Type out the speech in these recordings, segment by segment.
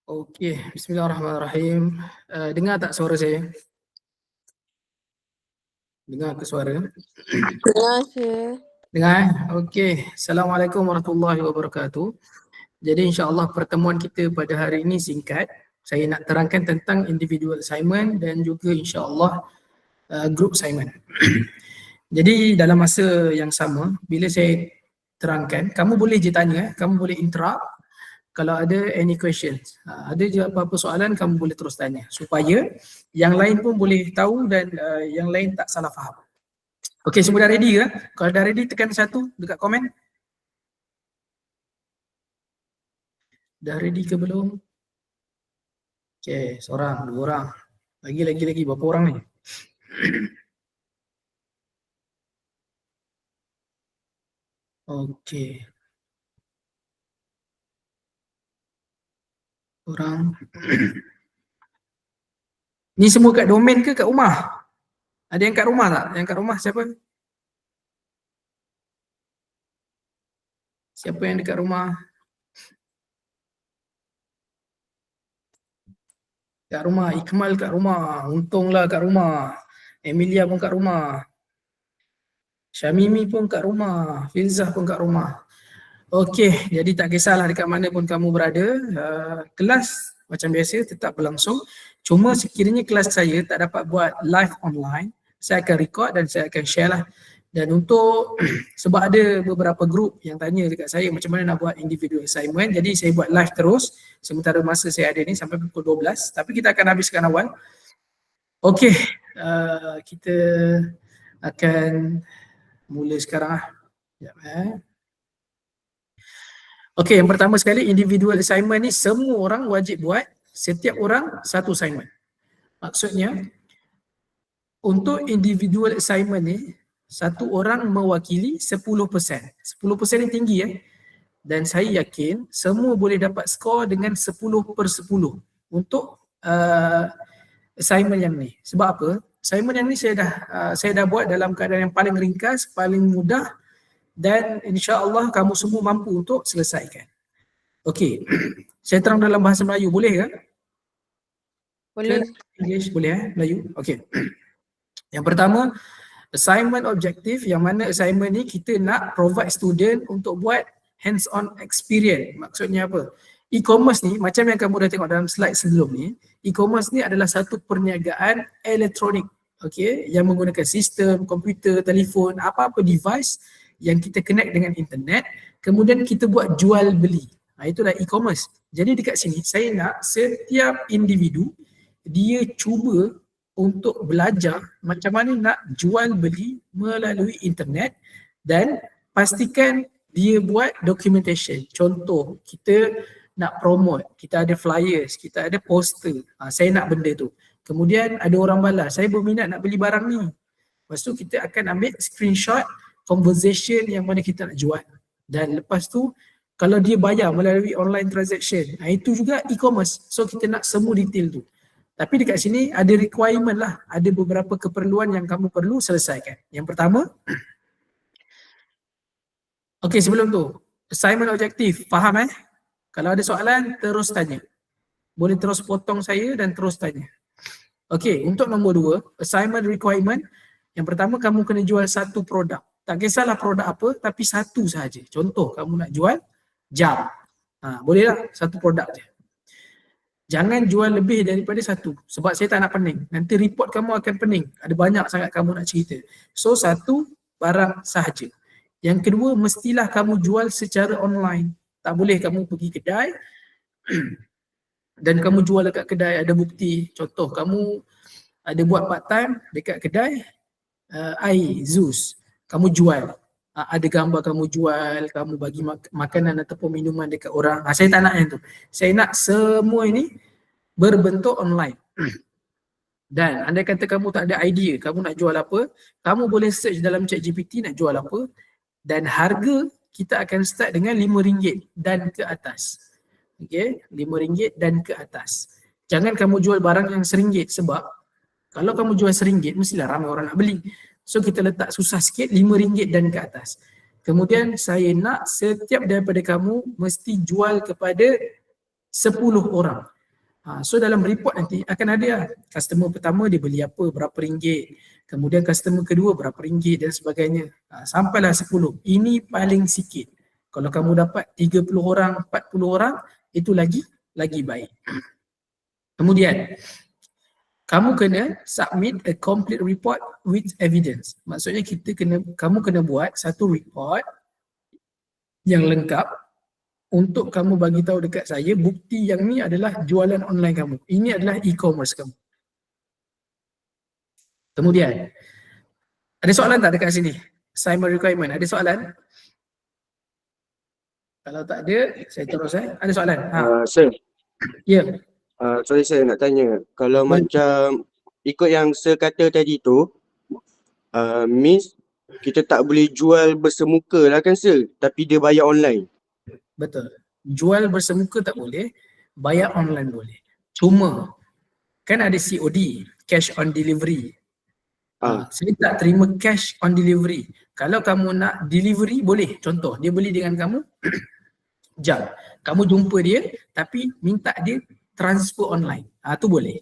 Okey, bismillahirrahmanirrahim. Dengar tak suara saya? Dengar ke suara? Dengar Syekh. Dengar Okey. Assalamualaikum warahmatullahi wabarakatuh. Jadi insya-Allah pertemuan kita pada hari ini singkat. Saya nak terangkan tentang individual assignment dan juga insya-Allah group assignment. Jadi dalam masa yang sama, bila saya terangkan, kamu boleh je tanya, kamu boleh interrupt kalau ada any questions. Ada je apa-apa soalan, kamu boleh terus tanya supaya yang lain pun boleh tahu dan yang lain tak salah faham. Okey, semua dah ready ke? Kalau dah ready tekan 1 dekat komen. Dah ready ke belum? Okey, seorang, dua orang. Lagi berapa orang ni? Okey. Orang. Ni semua kat domain ke kat rumah? Ada yang kat rumah tak? Yang kat rumah siapa? Siapa yang dekat rumah? Kat rumah, Ikmal kat rumah, Untunglah kat rumah, Emilia pun kat rumah, Syamimi pun kat rumah, Filzah pun kat rumah. Okey, jadi tak kisahlah dekat mana pun kamu berada, kelas macam biasa tetap berlangsung. Cuma sekiranya kelas saya tak dapat buat live online, saya akan record dan saya akan share lah. Dan untuk sebab ada beberapa group yang tanya dekat saya macam mana nak buat individual assignment, jadi saya buat live terus sementara masa saya ada ni sampai pukul 12. Tapi kita akan habiskan awal. Okey, kita akan mula sekarang lah. Sekejap. Okey, yang pertama sekali individual assignment ni semua orang wajib buat, setiap orang satu assignment. Maksudnya untuk individual assignment ni satu orang mewakili 10%. 10% ni tinggi dan saya yakin semua boleh dapat skor dengan 10/10 untuk assignment yang ni. Sebab apa? Assignment yang ni saya dah buat dalam keadaan yang paling ringkas, paling mudah dan insya-Allah kamu semua mampu untuk selesaikan. Okey. Saya terang dalam bahasa Melayu, boleh ke? Boleh. English boleh Melayu. Okey. Yang pertama, assignment objektif, yang mana assignment ni kita nak provide student untuk buat hands-on experience. Maksudnya apa? E-commerce ni macam yang kamu dah tengok dalam slide sebelum ni, e-commerce ni adalah satu perniagaan elektronik, okey, yang menggunakan sistem, komputer, telefon, apa-apa device yang kita connect dengan internet, kemudian kita buat jual beli. Itulah e-commerce. Jadi dekat sini saya nak setiap individu dia cuba untuk belajar macam mana nak jual beli melalui internet dan pastikan dia buat documentation. Contoh, kita nak promote, kita ada flyers, kita ada poster. Saya nak benda tu. Kemudian ada orang balas, saya berminat nak beli barang ni. Lepas tu kita akan ambil screenshot conversation yang mana kita nak jual. Dan lepas tu kalau dia bayar melalui online transaction, itu juga e-commerce. So kita nak semua detail tu. Tapi dekat sini ada requirement lah, ada beberapa keperluan yang kamu perlu selesaikan. Yang pertama, okey sebelum tu, assignment objektif, faham Kalau ada soalan terus tanya. Boleh terus potong saya dan terus tanya. Okey, untuk nombor 2, assignment requirement, yang pertama kamu kena jual satu produk. Tak kisahlah produk apa, tapi satu sahaja. Contoh, kamu nak jual jam. Bolehlah satu produk je. Jangan jual lebih daripada satu. Sebab saya tak nak pening. Nanti report kamu akan pening. Ada banyak sangat kamu nak cerita. So satu barang sahaja. Yang kedua, mestilah kamu jual secara online. Tak boleh kamu pergi kedai dan kamu jual dekat kedai ada bukti. Contoh, kamu ada buat part time dekat kedai air, Zeus. Kamu jual. Ada gambar kamu jual, kamu bagi makanan ataupun minuman dekat orang. Saya tak nak yang tu. Saya nak semua ini berbentuk online. Dan andai kata kamu tak ada idea, kamu nak jual apa, kamu boleh search dalam ChatGPT nak jual apa dan harga kita akan start dengan RM5 dan ke atas. Okey, RM5 dan ke atas. Jangan kamu jual barang yang RM1 sebab kalau kamu jual RM1 mestilah ramai orang nak beli. So kita letak susah sikit RM5 dan ke atas. Kemudian saya nak setiap daripada kamu mesti jual kepada 10 orang. So dalam report nanti akan ada lah. Customer pertama dia beli apa, berapa ringgit. Kemudian customer kedua berapa ringgit dan sebagainya. Sampailah 10. Ini paling sikit. Kalau kamu dapat 30 orang, 40 orang, itu lagi baik. Kemudian, kamu kena submit a complete report with evidence. Maksudnya kamu kena buat satu report yang lengkap untuk kamu bagi tahu dekat saya bukti yang ni adalah jualan online kamu. Ini adalah e-commerce kamu. Kemudian, ada soalan tak dekat sini? Assignment requirement, ada soalan? Kalau tak ada, saya terus Ada soalan? Sir, Ya. sorry saya nak tanya. Kalau macam ikut yang Sir kata tadi tu, means kita tak boleh jual bersemuka lah kan Sir, tapi dia bayar online. Betul. Jual bersemuka tak boleh, bayar online boleh. Cuma, kan ada COD, cash on delivery. Saya tak terima cash on delivery. Kalau kamu nak delivery, boleh. Contoh, dia beli dengan kamu, jam. Kamu jumpa dia, tapi minta dia transfer online. Tu boleh.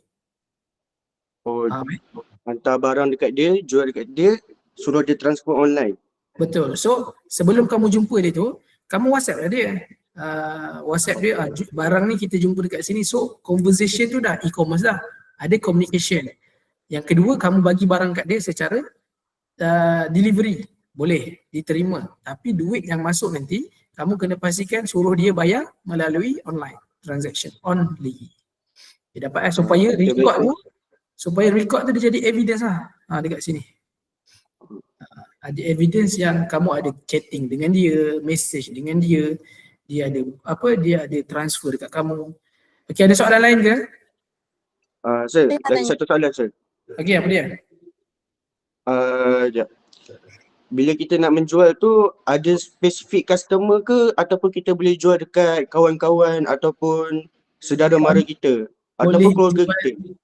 Hantar barang dekat dia, jual dekat dia, suruh dia transfer online. Betul. So, sebelum kamu jumpa dia tu, kamu WhatsApp lah dia. WhatsApp dia, barang ni kita jumpa dekat sini. So, conversation tu dah e-commerce dah. Ada communication. Yang kedua, kamu bagi barang kat dia secara delivery. Boleh diterima. Tapi duit yang masuk nanti, kamu kena pastikan suruh dia bayar melalui online transaction only. Dia dapat supaya record tu dia jadi evidence lah dekat sini. Ada evidence yang kamu ada chatting dengan dia, message dengan dia, dia ada transfer dekat kamu. Okey, ada soalan lain ke? Sir, lagi satu soalan Sir. Okey, apa dia? Sekejap. Bila kita nak menjual tu, ada spesifik customer ke ataupun kita boleh jual dekat kawan-kawan ataupun saudara mara kita ataupun keluarga kita?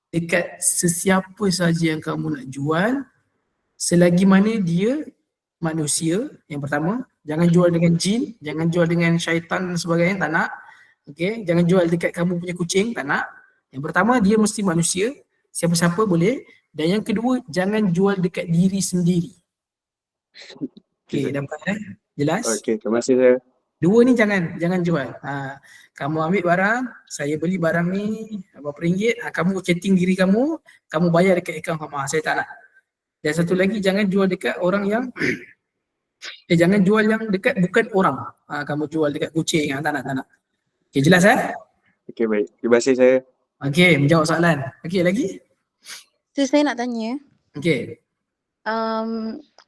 Dekat sesiapa saja yang kamu nak jual, selagi mana dia manusia, yang pertama, jangan jual dengan jin, jangan jual dengan syaitan dan sebagainya, tak nak. Okay? Jangan jual dekat kamu punya kucing, tak nak. Yang pertama, dia mesti manusia, siapa-siapa boleh. Dan yang kedua, jangan jual dekat diri sendiri. Okay, dapat Jelas? Okay, terima kasih Sir. Dua ni jangan jual. Kamu ambil barang, saya beli barang ni berapa ringgit, kamu chatting diri kamu bayar dekat akaun kamu. Saya tak nak. Dan satu lagi, jangan jual dekat orang yang jangan jual yang dekat bukan orang. Kamu jual dekat kucing, tak nak. Okay, jelas Okay, baik. Terima kasih saya. Okay, menjawab soalan. Okay, lagi? Saya nak tanya. Okay.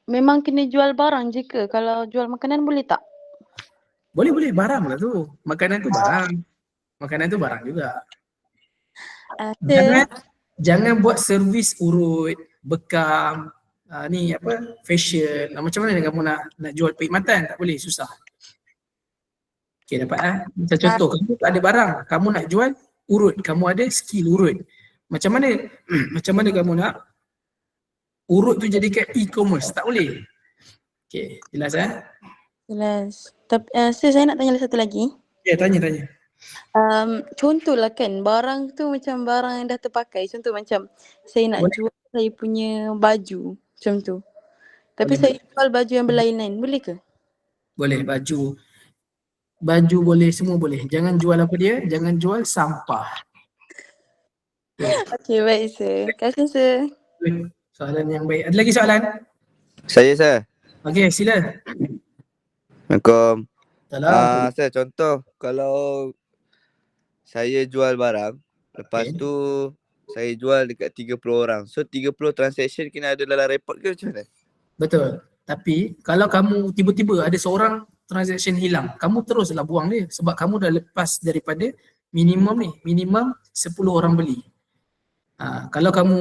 Memang kena jual barang je ke? Kalau jual makanan boleh tak? Boleh, barang lah tu. Makanan tu barang. Makanan tu barang juga. Jangan buat servis urut, bekam, facial. Macam mana kamu nak jual perkhidmatan? Tak boleh, susah. Okay, dapat Macam contoh, kamu tak ada barang, kamu nak jual urut, kamu ada skill urut. Macam mana kamu nak urut tu jadikan e-commerce? Tak boleh. Okay, jelas Jelas. Tapi saya nak tanya satu lagi. Ya, tanya. Contohlah kan, barang tu macam barang yang dah terpakai. Contoh macam saya nak jual saya punya baju, macam tu. Tapi saya jual baju yang berlainan, boleh ke? Boleh, baju boleh, semua boleh. Jangan jual apa dia? Jangan jual sampah. Okay, baik Sir. Terima kasih Sir. Soalan yang baik. Ada lagi soalan? Saya Sir. Okey, sila. Assalamualaikum. Salam. Sir, contoh kalau saya jual barang, lepas tu saya jual dekat 30 orang. So 30 transaction kena ada dalam report ke macam mana? Betul. Tapi kalau kamu tiba-tiba ada seorang transaction hilang, kamu teruslah buang dia sebab kamu dah lepas daripada minimum 10 orang beli. Kalau kamu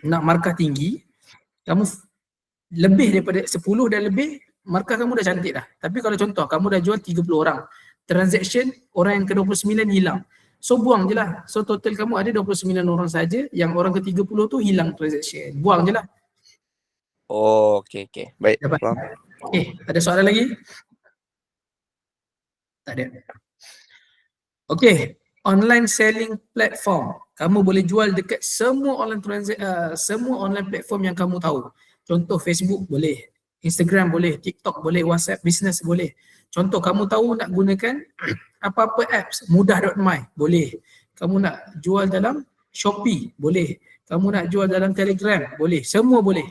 nak markah tinggi, kamu lebih daripada 10 dan lebih, markah kamu dah cantik dah. Tapi kalau contoh kamu dah jual 30 orang, transaction orang yang ke-29 hilang. So buang je lah. So total kamu ada 29 orang saja, yang orang ke-30 tu hilang transaction. Buang je lah. Oh, okay. Baik. Dapat. Faham. Okay, ada soalan lagi? Tak ada. Okay, online selling platform. Kamu boleh jual dekat semua semua online platform yang kamu tahu. Contoh Facebook boleh, Instagram boleh, TikTok boleh, WhatsApp business boleh. Contoh kamu tahu nak gunakan apa-apa apps, mudah.my boleh. Kamu nak jual dalam Shopee boleh. Kamu nak jual dalam Telegram boleh. Semua boleh.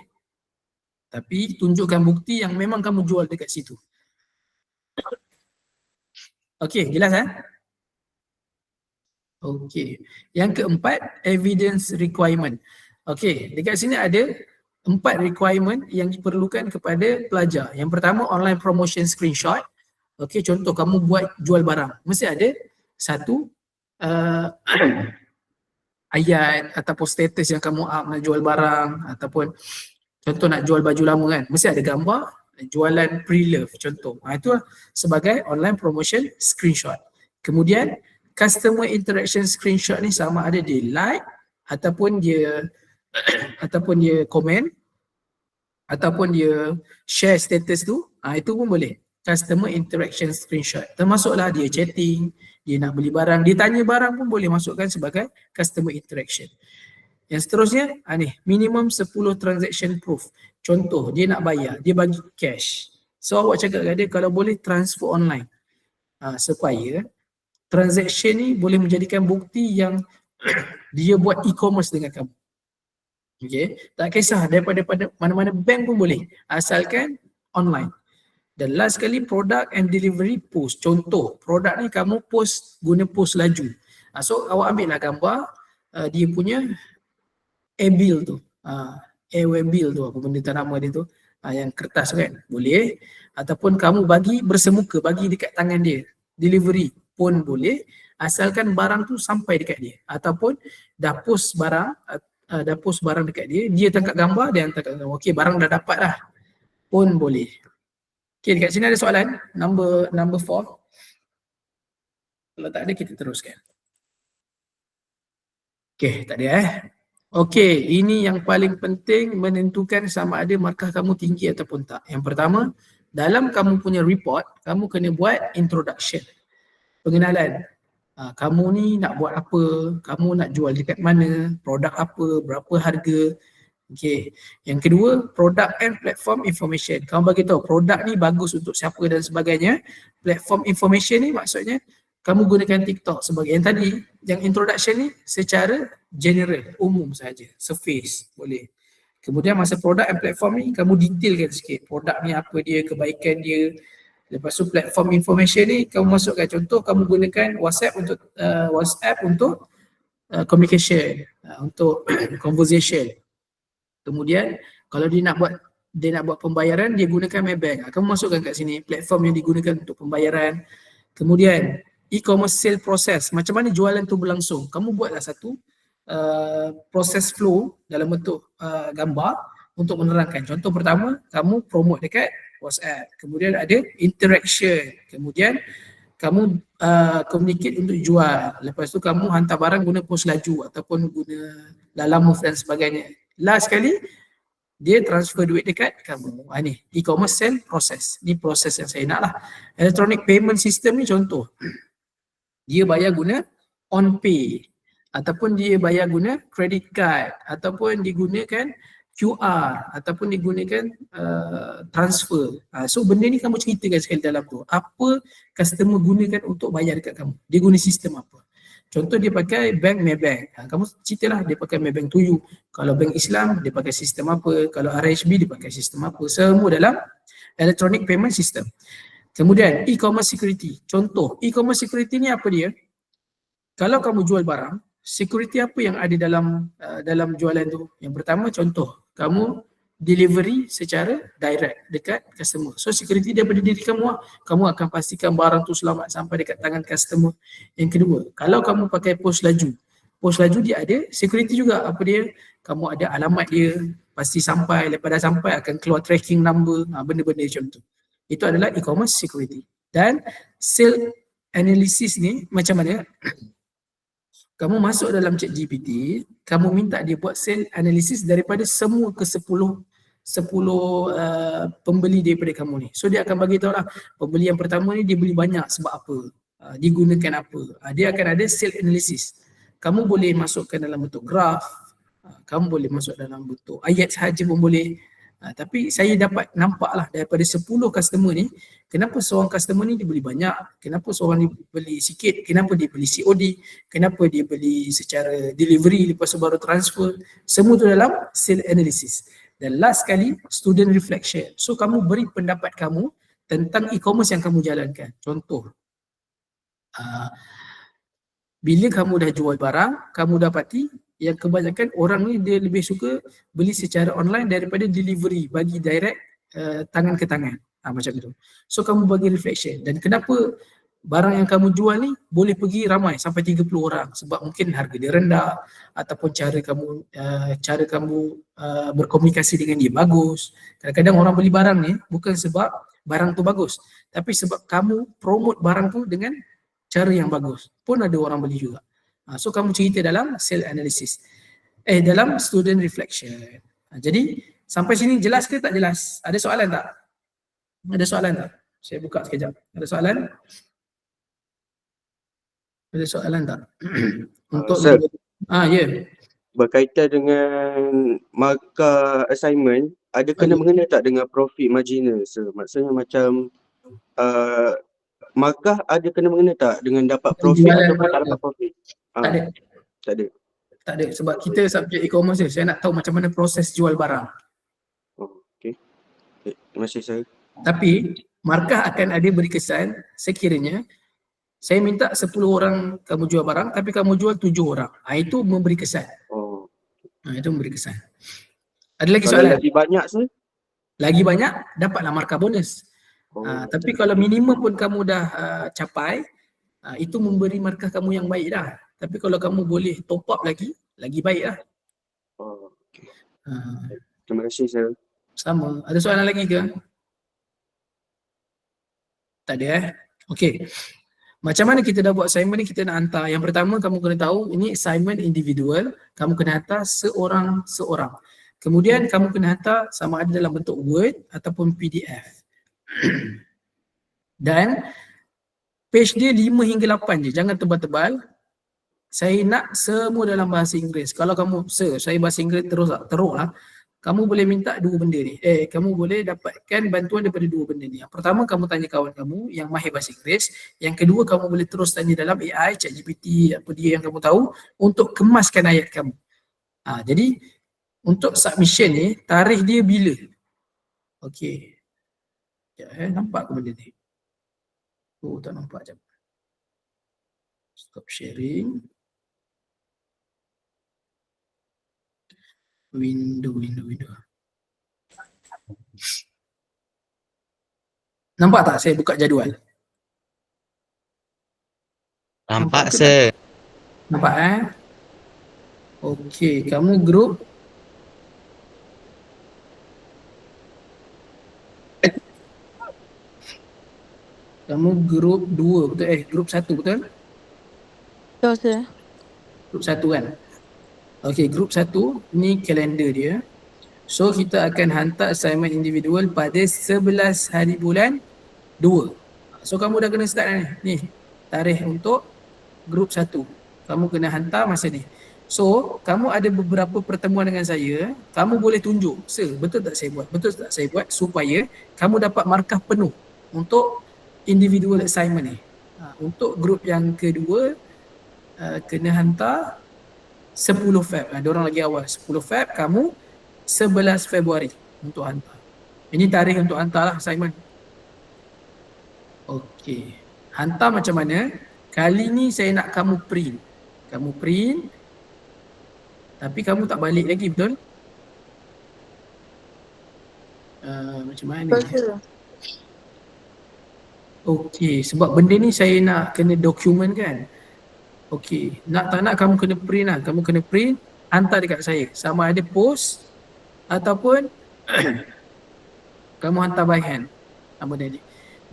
Tapi tunjukkan bukti yang memang kamu jual dekat situ. Okey, jelas Okey. Yang keempat, evidence requirement. Okey, dekat sini ada 4 requirement yang diperlukan kepada pelajar. Yang pertama, online promotion screenshot. Okey, contoh kamu buat jual barang. Mesti ada satu ayat ataupun status yang kamu up nak jual barang, ataupun contoh nak jual baju lama kan. Mesti ada gambar jualan pre-love contoh. Itu sebagai online promotion screenshot. Kemudian customer interaction screenshot ni sama ada dia like ataupun dia komen ataupun dia share status tu, itu pun boleh. Customer interaction screenshot. Termasuklah dia chatting, dia nak beli barang, dia tanya barang pun boleh masukkan sebagai customer interaction. Yang seterusnya, ni minimum 10 transaction proof. Contoh dia nak bayar, dia bagi cash. So awak cakap kat dia kalau boleh transfer online. Supaya transaction ni boleh menjadikan bukti yang dia buat e-commerce dengan kamu. Okay, tak kisah daripada mana-mana bank pun boleh, asalkan online. Dan last sekali, product and delivery post. Contoh, produk ni kamu post guna post laju. So awak ambil lah gambar dia punya e-bill tu, e-way bill tu, apa benda tak nama dia tu, yang kertas kan, boleh. Ataupun kamu bagi bersemuka, bagi dekat tangan dia, delivery pun boleh, asalkan barang tu sampai dekat dia. Ataupun dah post barang dekat dia, dia tangkap gambar, dia hantar kat kamu. Okey, barang dah dapat dah, pun boleh. Okey, dekat sini ada soalan number 4. Kalau tak ada kita teruskan. Okey, tak ada Okey, ini yang paling penting menentukan sama ada markah kamu tinggi ataupun tak. Yang pertama, dalam kamu punya report, kamu kena buat introduction. Pengenalan. Kamu ni nak buat apa, kamu nak jual dekat mana, produk apa, berapa harga. Okey. Yang kedua, product and platform information. Kamu bagi tahu produk ni bagus untuk siapa dan sebagainya. Platform information ni maksudnya kamu gunakan TikTok sebagai yang tadi, yang introduction ni secara general, umum saja, surface boleh. Kemudian masa product and platform ni kamu detailkan sikit. Produk ni apa dia, kebaikan dia. Lepas tu platform information ni kamu masukkan, contoh kamu gunakan WhatsApp untuk communication, untuk conversation. Kemudian kalau dia nak buat pembayaran, dia gunakan Maybank. Kamu masukkan kat sini platform yang digunakan untuk pembayaran. Kemudian e-commerce sale process, macam mana jualan tu berlangsung. Kamu buatlah satu proses flow dalam bentuk gambar untuk menerangkan. Contoh pertama, kamu promote dekat WhatsApp, kemudian ada interaction, kemudian kamu communicate untuk jual, lepas tu kamu hantar barang guna post laju ataupun guna Lalamove dan sebagainya. Last sekali, dia transfer duit dekat kamu. Ni e-commerce sale process. Ni proses yang saya nak lah. Electronic payment system ni contoh, dia bayar guna OnPay ataupun dia bayar guna credit card ataupun digunakan QR ataupun digunakan transfer. So benda ni kamu ceritakan sekali dalam tu. Apa customer gunakan untuk bayar dekat kamu. Dia guna sistem apa. Contoh dia pakai bank Maybank. Kamu ceritalah dia pakai Maybank to you. Kalau bank Islam dia pakai sistem apa. Kalau RHB dia pakai sistem apa. Semua dalam electronic payment system. Kemudian e-commerce security. Contoh e-commerce security ni apa dia? Kalau kamu jual barang, security apa yang ada dalam jualan tu? Yang pertama contoh, kamu delivery secara direct dekat customer. So security daripada diri kamu lah. Kamu akan pastikan barang tu selamat sampai dekat tangan customer. Yang kedua, kalau kamu pakai post laju dia ada security juga. Apa dia? Kamu ada alamat dia, pasti sampai, lepas dah sampai akan keluar tracking number, benda-benda macam tu. Itu adalah e-commerce security. Dan sale analysis ni macam mana? Kamu masuk dalam ChatGPT, kamu minta dia buat sale analysis daripada semua ke 10 pembeli daripada kamu ni. So dia akan bagi tahu lah, pembeli yang pertama ni dia beli banyak sebab apa. digunakan apa. Dia akan ada cell analysis. Kamu boleh masukkan dalam bentuk graf, kamu boleh masuk dalam bentuk ayat sahaja pun boleh. Tapi saya dapat nampak lah daripada 10 customer ni, kenapa seorang customer ni dia beli banyak, kenapa seorang ni beli sikit, kenapa dia beli COD, kenapa dia beli secara delivery lepas tu baru transfer. Semua tu dalam sale analysis. Dan last kali, student reflection. So kamu beri pendapat kamu tentang e-commerce yang kamu jalankan. Contoh, bila kamu dah jual barang, kamu dapati yang kebanyakan orang ni dia lebih suka beli secara online daripada delivery, bagi direct tangan ke tangan. Macam itu. So kamu bagi reflection. Dan kenapa barang yang kamu jual ni boleh pergi ramai sampai 30 orang? Sebab mungkin harga dia rendah ataupun cara kamu berkomunikasi dengan dia bagus. Kadang-kadang orang beli barang ni bukan sebab barang tu bagus, tapi sebab kamu promote barang tu dengan cara yang bagus. Pun ada orang beli juga. So kamu cerita dalam sale analysis. Dalam student reflection. Jadi sampai sini jelas ke tak jelas? Ada soalan tak? Ada soalan tak? Saya buka sekejap. Ada soalan? Ada soalan tak? Untuk Sir, ya. berkaitan dengan markah assignment, ada kena mengena tak dengan profit marginal, sir? Maksudnya macam markah ada kena mengena tak dengan dapat profit Penjualan ataupun tak barang. dapat profit? Tak ada. Tak ada. Tak ada. Sebab kita subjek e-commerce je. Saya nak tahu macam mana proses jual barang. Okay. Terima kasih, sir. Tapi markah akan ada beri kesan sekiranya saya minta 10 orang kamu jual barang tapi kamu jual 7 orang. Itu memberi kesan. Itu memberi kesan. Ada lagi Kalau soalan? lagi banyak, sir? Lagi banyak dapatlah markah bonus. Tapi kalau minimum pun kamu dah capai, itu memberi markah kamu yang baik dah. Tapi kalau kamu boleh top up lagi baik lah. Okay. Terima kasih, sir. Sama. Ada soalan lagi ke? Tak ada Okey. Macam mana kita dah buat assignment ni, kita nak hantar. Yang pertama kamu kena tahu ini assignment individual, kamu kena hantar seorang-seorang. Kemudian kamu kena hantar sama ada dalam bentuk Word ataupun PDF. Dan page dia 5 hingga 8 je, jangan tebal-tebal. Saya nak semua dalam bahasa Inggeris. Kalau kamu, sir, saya bahasa Inggeris teruk lah. Kamu boleh minta 2 benda ni. Kamu boleh dapatkan bantuan daripada 2 benda ni. Yang pertama, kamu tanya kawan kamu yang mahir bahasa Inggeris. Yang kedua, kamu boleh terus tanya dalam AI, ChatGPT, apa dia yang kamu tahu untuk kemaskan ayat kamu. Jadi, untuk submission ni, tarikh dia bila? Okey. Nampak ke benda ni? Tak nampak jap. Stop sharing. Window. Nampak tak saya buka jadual? Nampak, sir. Nampak Okey, kamu group group 2 betul? Group 1 betul? Betul, sir. Group 1 kan? Okey, group 1 ni kalender dia. So kita akan hantar assignment individual pada 11 hari bulan 2. So kamu dah kena start dah ni. Tarikh untuk group 1. Kamu kena hantar masa ni. So kamu ada beberapa pertemuan dengan saya, kamu boleh tunjuk, sir, betul tak saya buat? Betul tak saya buat? Supaya kamu dapat markah penuh untuk individual assignment ni. Untuk group yang kedua kena hantar 10 Feb. Diorang lagi awal. 10 Feb, kamu 11 Februari untuk hantar. Ini tarikh untuk hantar lah assignment. Okey. Hantar macam mana? Kali ni saya nak kamu print. Kamu print. Tapi kamu tak balik lagi, betul? Macam mana? Betul. Okey. Sebab benda ni saya nak kena dokumen kan. Okey, nak tak nak kamu kena print lah. Kamu kena print, hantar dekat saya. Sama ada post ataupun kamu hantar by hand. Benda ni.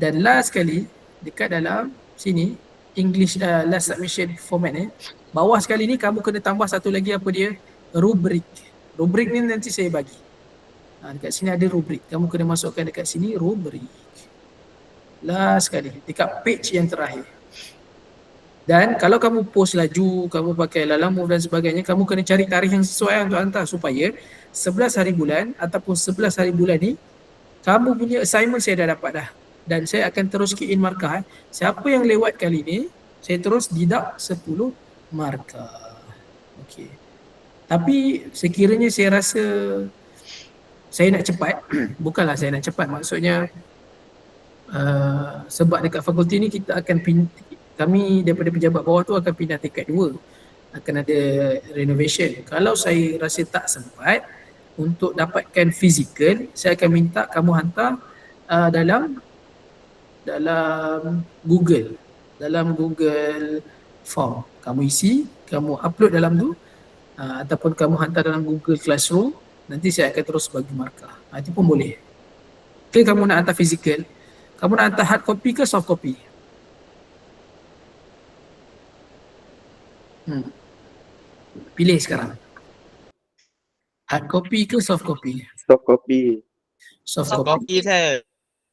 Dan last kali, dekat dalam sini, English last submission format ni, bawah sekali ni kamu kena tambah satu lagi apa dia? Rubrik. Rubrik ni nanti saya bagi. Dekat sini ada rubrik. Kamu kena masukkan dekat sini rubrik. Last sekali, dekat page yang terakhir. Dan kalau kamu post laju, kamu pakai Lalamove dan sebagainya, kamu kena cari tarikh yang sesuai untuk hantar supaya 11 hari bulan ataupun 11 hari bulan ni kamu punya assignment saya dah dapat dah. Dan saya akan terus key in markah. Siapa yang lewat kali ni, saya terus deduct 10 markah. Okey. Tapi sekiranya saya rasa saya nak cepat, bukanlah saya nak cepat, maksudnya sebab dekat fakulti ni kita akan kami daripada pejabat bawah tu akan pindah tingkat 2, akan ada renovation. Kalau saya rasa tak sempat untuk dapatkan fizikal, saya akan minta kamu hantar dalam Google form. Kamu isi, kamu upload dalam tu, ataupun kamu hantar dalam Google Classroom, nanti saya akan terus bagi markah. Itu pun boleh. Ke kamu nak hantar fizikal, kamu nak hantar hard copy ke soft copy? Pilih sekarang. Hard copy ke soft copy? Soft copy. Soft Soft copy. copy saya.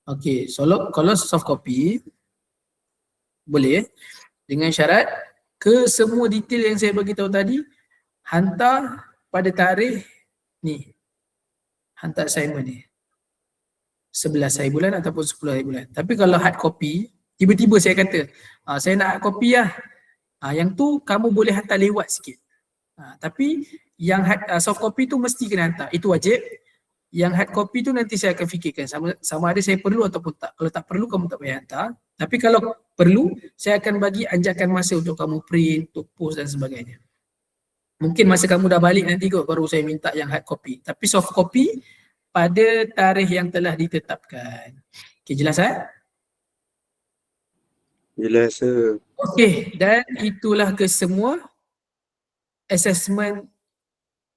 Okey, so kalau soft copy boleh dengan syarat ke semua detail yang saya bagi tahu tadi hantar pada tarikh ni. Hantar assignment ni. 11 hari bulan ataupun 10 hari bulan. Tapi kalau hard copy, tiba-tiba saya kata, saya nak hard copy lah. Yang tu kamu boleh hantar lewat sikit. Tapi yang soft copy tu mesti kena hantar. Itu wajib. Yang hard copy tu nanti saya akan fikirkan sama ada saya perlu ataupun tak. Kalau tak perlu kamu tak payah hantar. Tapi kalau perlu, saya akan bagi anjakan masa untuk kamu print, untuk post dan sebagainya. Mungkin masa kamu dah balik nanti kot baru saya minta yang hard copy. Tapi soft copy pada tarikh yang telah ditetapkan. Okey, jelas Jelas sir. Okey, dan itulah kesemua assessment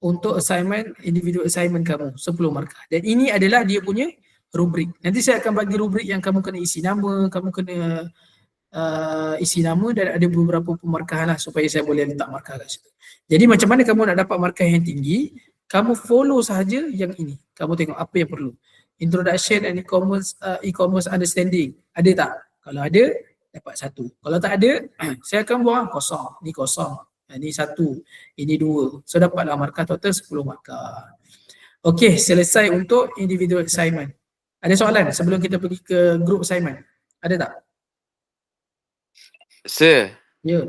untuk assignment, individual assignment kamu, 10 markah. Dan ini adalah dia punya rubrik. Nanti saya akan bagi rubrik yang kamu kena isi nama, kamu kena isi nama dan ada beberapa pemarkahan lah supaya saya boleh letak markah kat situ. Jadi macam mana kamu nak dapat markah yang tinggi, kamu follow sahaja yang ini. Kamu tengok apa yang perlu. Introduction and e-commerce understanding. Ada tak? Kalau ada, dapat 1. Kalau tak ada, saya akan buang kosong. Ni kosong. Ini 1. Ini 2. So dapatlah markah total 10 markah. Okey, selesai untuk individual assignment. Ada soalan sebelum kita pergi ke group assignment? Ada tak? Sir, Ya,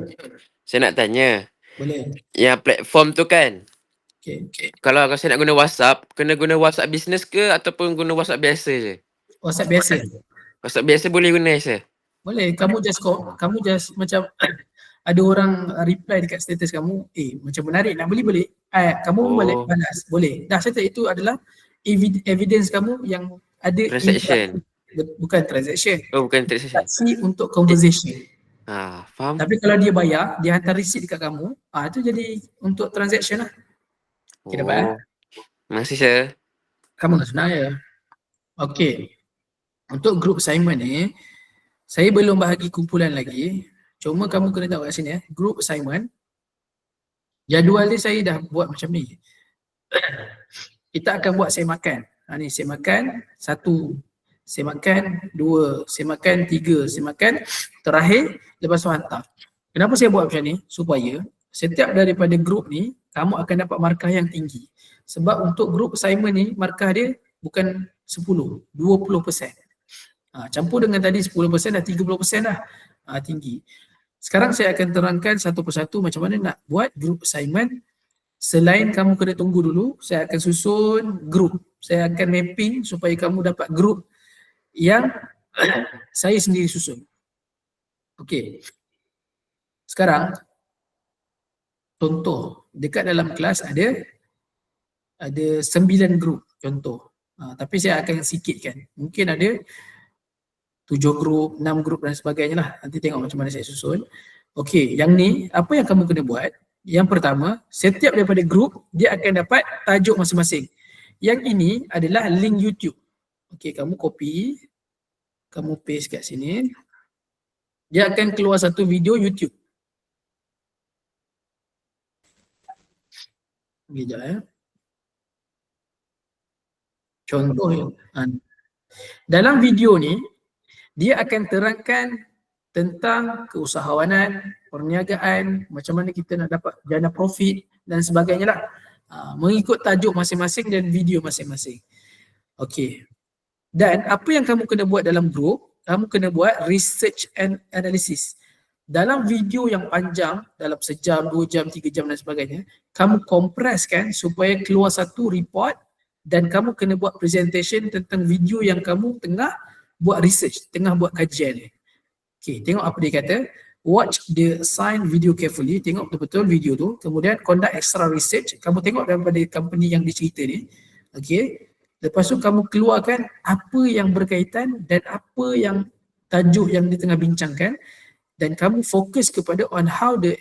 saya nak tanya. boleh. Yang platform tu kan, Okey. kalau saya nak guna WhatsApp, kena guna WhatsApp business ke ataupun guna WhatsApp biasa je? WhatsApp biasa. WhatsApp biasa boleh guna sir? Boleh, kamu just macam ada orang reply dekat status kamu, macam menarik nak beli boleh. Kamu balik balas, boleh. Dah settle, itu adalah evidence kamu yang ada Transaction. bukan transaction. Oh, bukan transaction. Transaksi untuk conversation. Faham? Tapi kalau dia bayar, dia hantar receipt dekat kamu, itu jadi untuk transaction lah. Okay, dapat Terima kasih sir. Kamu nak senang ya. Okey. Untuk group assignment ni, saya belum bahagi kumpulan lagi. Cuma kamu kena tahu kat sini group assignment. Jadual dia saya dah buat macam ni. Kita akan buat saya makan. Ni saya makan 1, saya makan 2, saya makan 3, saya makan terakhir, lepas tu hantar. Kenapa saya buat macam ni? Supaya setiap daripada group ni kamu akan dapat markah yang tinggi. Sebab untuk group assignment ni markah dia bukan 10, 20%. Campur dengan tadi 10% dah 30% dah. Tinggi. Sekarang saya akan terangkan satu persatu macam mana nak buat group assignment. Selain kamu kena tunggu dulu, saya akan susun group. Saya akan mapping supaya kamu dapat group yang saya sendiri susun. Okey. Sekarang contoh, dekat dalam kelas ada 9 group contoh. Tapi saya akan sikitkan. Mungkin ada 7 group, 6 group dan sebagainya lah. Nanti tengok macam mana saya susun. Okey, yang ni apa yang kamu kena buat? Yang pertama, setiap daripada group dia akan dapat tajuk masing-masing. Yang ini adalah link YouTube. Okey, kamu copy, kamu paste kat sini. Dia akan keluar satu video YouTube. Sekejap Contoh dalam video ni dia akan terangkan tentang keusahawanan, perniagaan, macam mana kita nak dapat jana profit dan sebagainya lah. Mengikut tajuk masing-masing dan video masing-masing. Okey. Dan apa yang kamu kena buat dalam group, kamu kena buat research and analysis. Dalam video yang panjang, dalam sejam, 2 jam, 3 jam dan sebagainya, kamu kompreskan supaya keluar satu report dan kamu kena buat presentation tentang video yang kamu tengah buat research, tengah buat kajian ni. Okay, tengok apa dia kata. Watch the assigned video carefully, tengok betul-betul video tu, kemudian conduct extra research, kamu tengok daripada company yang dicerita ni. Okay, lepas tu kamu keluarkan apa yang berkaitan dan apa yang tajuk yang dia tengah bincangkan, dan kamu fokus kepada on how the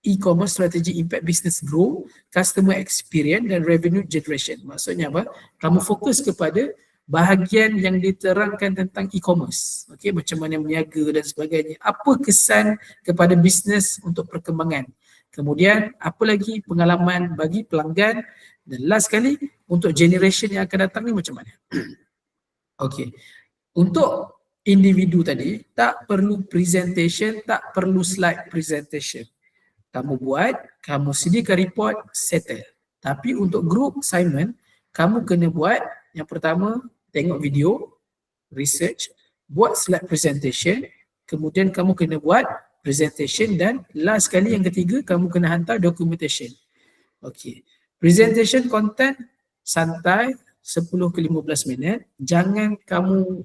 e-commerce strategy impact business grow, customer experience dan revenue generation. Maksudnya apa? Kamu fokus kepada bahagian yang diterangkan tentang e-commerce. Okey, macam mana berniaga dan sebagainya. Apa kesan kepada bisnes untuk perkembangan. Kemudian apa lagi pengalaman bagi pelanggan, dan last sekali untuk generation yang akan datang ni macam mana. Okey. Untuk individu tadi tak perlu presentation, tak perlu slide presentation. Kamu buat, kamu sediakan report, settle. Tapi untuk group assignment, kamu kena buat yang pertama, tengok video, research, buat slide presentation, kemudian kamu kena buat presentation, dan last sekali yang ketiga, kamu kena hantar documentation. Okay. Presentation content santai 10 ke 15 minit. Jangan kamu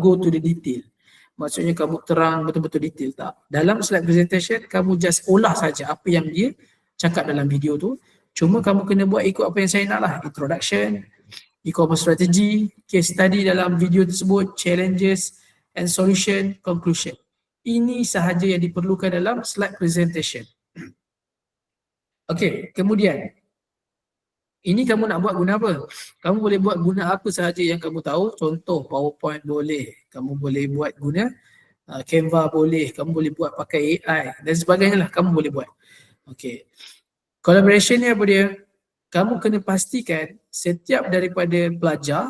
go to the detail. Maksudnya kamu terang betul-betul detail, tak. Dalam slide presentation, kamu just olah saja apa yang dia cakap dalam video tu. Cuma kamu kena buat ikut apa yang saya nak lah. Introduction, e-commerce strategy, case study dalam video tersebut, challenges and solution, conclusion. Ini sahaja yang diperlukan dalam slide presentation. Okey, kemudian ini kamu nak buat guna apa? Kamu boleh buat guna apa sahaja yang kamu tahu. Contoh PowerPoint boleh, kamu boleh buat guna Canva boleh, kamu boleh buat pakai AI dan sebagainya lah, kamu boleh buat. Okey. Collaboration ni apa dia? Kamu kena pastikan setiap daripada pelajar,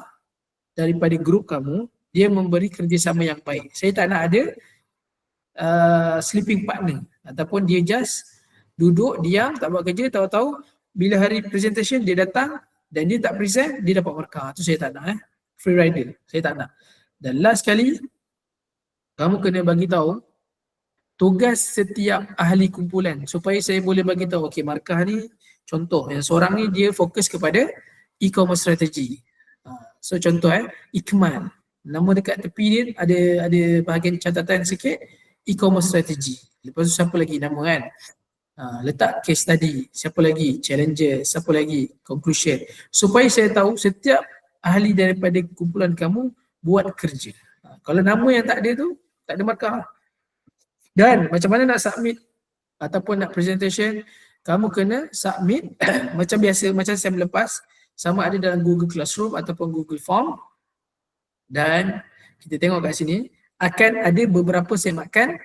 daripada grup kamu, dia memberi kerjasama yang baik. Saya tak nak ada sleeping partner ataupun dia just duduk diam tak buat kerja, tahu-tahu bila hari presentation dia datang dan dia tak present, dia dapat markah. Tu saya tak nak. Free rider, saya tak nak. Dan last sekali, kamu kena bagi tahu tugas setiap ahli kumpulan supaya saya boleh bagi tahu, okey, markah ni contoh yang seorang ni dia fokus kepada e-commerce strategy. So contoh Ikmal, nama dekat tepi dia ada bahagian catatan sikit e-commerce strategy. Lepas tu siapa lagi nama kan? Letak case study, siapa lagi challenges, siapa lagi conclusion, supaya saya tahu setiap ahli daripada kumpulan kamu buat kerja. Kalau nama yang tak ada tu, tak ada markah. Dan macam mana nak submit ataupun nak presentation, kamu kena submit macam biasa, macam sem lepas, sama ada dalam Google Classroom ataupun Google Form. Dan kita tengok kat sini, akan ada beberapa semakan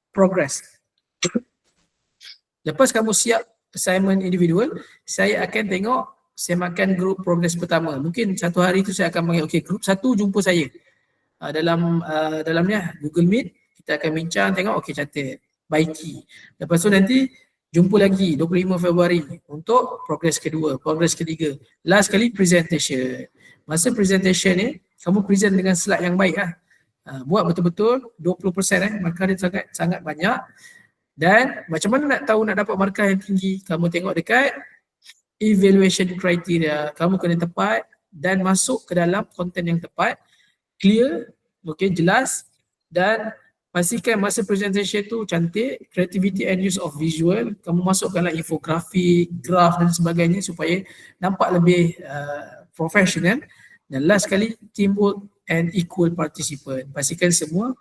progress. Lepas kamu siap assignment individual, saya akan tengok semakan group progress pertama. Mungkin satu hari tu saya akan panggil, okey, group 1 jumpa saya dalam ni Google Meet. Kita akan bincang, tengok, okey, cantik, baiki. Lepas tu nanti jumpa lagi 25 Februari untuk progress kedua, progress ketiga. Last kali presentation. Masa presentation ni, kamu present dengan slide yang baik lah. Buat betul-betul 20%, markah dia sangat banyak. Dan macam mana nak tahu nak dapat markah yang tinggi? Kamu tengok dekat evaluation criteria, kamu kena tepat dan masuk ke dalam konten yang tepat, clear, okey, jelas, dan pastikan masa presentation tu cantik, creativity and use of visual, kamu masukkanlah infografik, graf dan sebagainya supaya nampak lebih professional. Dan last sekali, teamwork and equal participant. Pastikan semua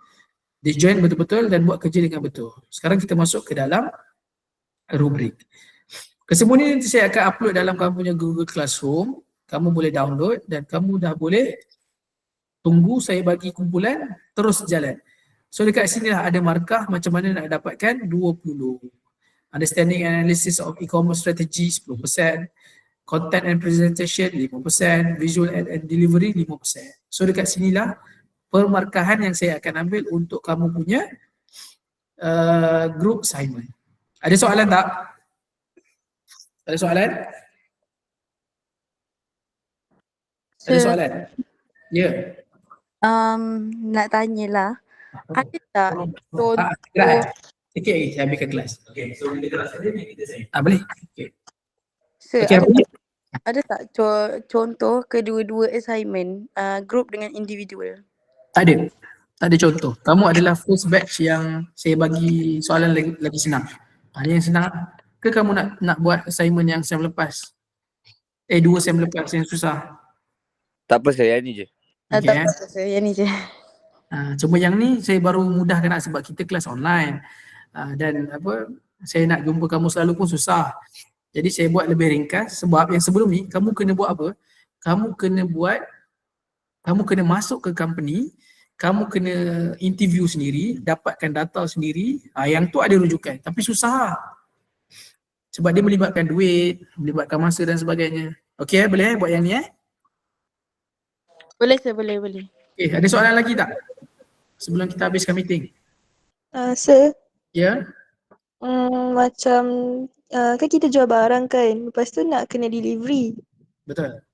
dia join betul-betul dan buat kerja dengan betul. Sekarang kita masuk ke dalam rubrik. Kesemua ni nanti saya akan upload dalam kamu punya Google Classroom. Kamu boleh download dan kamu dah boleh tunggu saya bagi kumpulan, terus jalan. So dekat sini lah ada markah macam mana nak dapatkan 20. Understanding and analysis of e-commerce strategy 10%. Content and presentation 5%. Visual and delivery 5%. So dekat sinilah permarkahan yang saya akan ambil untuk kamu punya group assignment. Ada soalan tak? Ada soalan? Ada Sir, soalan? Ya. nak tanyalah, ada tak Gerak contoh, sikit lagi saya habiskan kelas. Boleh? sir, Okey, apa ni? ada tak contoh kedua-dua assignment group dengan individual? Tak ada. Tak ada contoh. Kamu adalah first batch yang saya bagi soalan lagi senang. Ada yang senang ke kamu nak buat assignment yang sem lepas? 2 sem lepas yang susah. Tak apa saya ni je. Okay, Tak apa sir, yang ni je. cuma yang ni saya baru mudahkan sebab kita kelas online. Dan saya nak jumpa kamu selalu pun susah. Jadi saya buat lebih ringkas sebab yang sebelum ni kamu kena buat apa? Kamu kena masuk ke company, kamu kena interview sendiri, dapatkan data sendiri. Yang tu ada rujukan tapi susah. Sebab dia melibatkan duit, melibatkan masa dan sebagainya. Okey, boleh buat yang ni Boleh sir, boleh. Okay, ada soalan lagi tak? Sebelum kita habiskan meeting. Sir, Ya? macam kan kita jual barang kan, lepas tu nak kena delivery. Betul.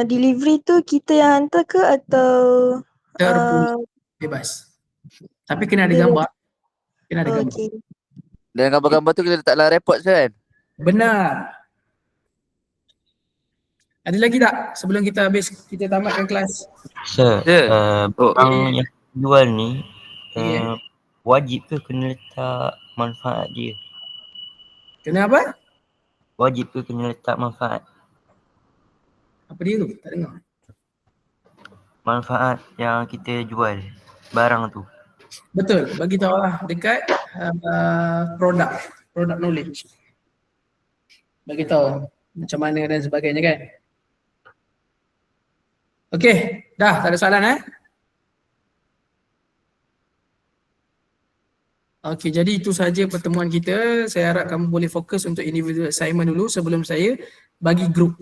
Delivery tu kita yang hantar ke atau Bebas. Tapi kena ada bebas? gambar. Kena ada gambar. Okay. Dan gambar-gambar tu kita letak dalam report kan? Benar. Ada lagi tak sebelum kita tamatkan kelas? Sir, Sir. barang yang jual ni Ya. wajib ke kena letak manfaat dia? Kena apa? Wajib ke kena letak manfaat? Apa dia tu? Tak dengar. Manfaat yang kita jual barang tu. Betul. Bagi tahu lah dekat product knowledge. Bagi tahu macam mana dan sebagainya kan. Okey, dah tak ada soalan Okey, jadi itu sahaja pertemuan kita. Saya harap kamu boleh fokus untuk individual assignment dulu sebelum saya bagi group.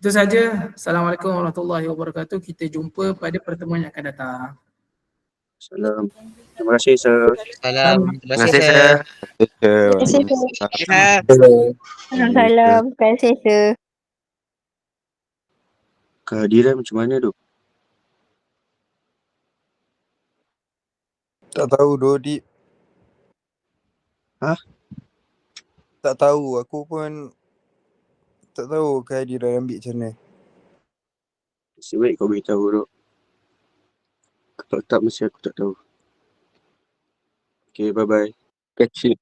Itu sahaja. Assalamualaikum warahmatullahi wabarakatuh. Kita jumpa pada pertemuan yang akan datang. Salam. Terima kasih, sir. Salam. Terima kasih, sir. Terima kasih, sir. Salam. Terima kasih sir. Kehadiran macam mana tu? Tak tahu Dodi. Hah? Tak tahu. Aku pun tak tahu kehadiran ambil macam mana. Nasib baik kau beritahu tu. Kalau tak mesti aku tak tahu. Okay, bye-bye. Kecil.